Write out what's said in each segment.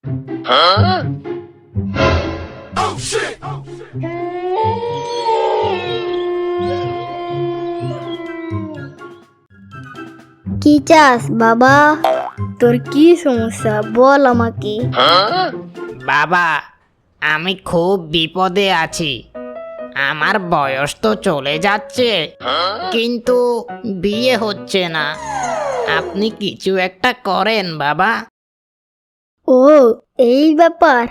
কি চাস বাবা? তোর কি সমস্যা বল আমাকে। বাবা, আমি খুব বিপদে আছি। আমার বয়স তো চলে যাচ্ছে, কিন্তু বিয়ে হচ্ছে না। আপনি কিছু একটা করেন বাবা। ও, এই ব্যাপার,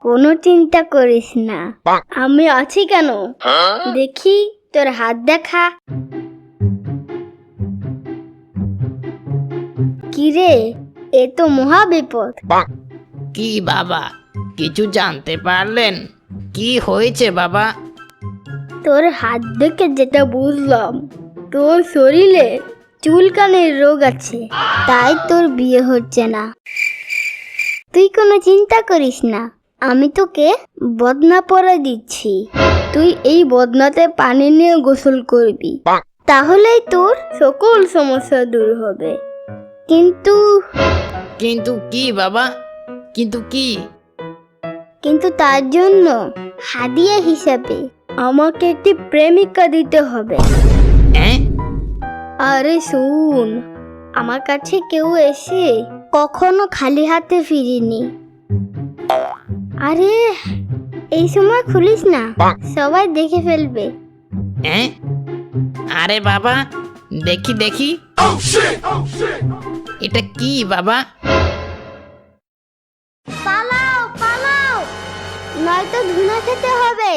কোনো চিন্তা করিস না, আমি আছি কেন। দেখি তোর হাত দেখা। কিরে, এ তো মহা বিপদ। কি বাবা, কিছু জানতে পারলেন? কি হয়েছে বাবা? তোর হাত দেখে যেটা বুঝলাম, তোর শরীরে চুলকানির রোগ আছে, তাই তোর বিয়ে হচ্ছে না। তুই কোনো চিন্তা করিস না, আমি তোকে বদনা পরে দিচ্ছি। তুই এই বদনাতে পানি নিয়ে গোসল করবি, তাহলেই তোর সকল সমস্যা দূর হবে। কিন্তু কিন্তু কি বাবা? কিন্তু কি? কিন্তু তার জন্য হাদিয়া হিসাবে আমাকে একটি প্রেমিকা দিতে হবে। হ্যাঁ? আরে শুন, আমার কাছে কেউ এসে কখনো খালি হাতে ফিরিনি। আরে এই সময় খুলিস না, সবাই দেখে ফেলবে। হ্যাঁ? আরে বাবা, দেখি দেখি। এটা কি বাবা? পালাও পালাও, নয়তো ধুনা খেতে হবে।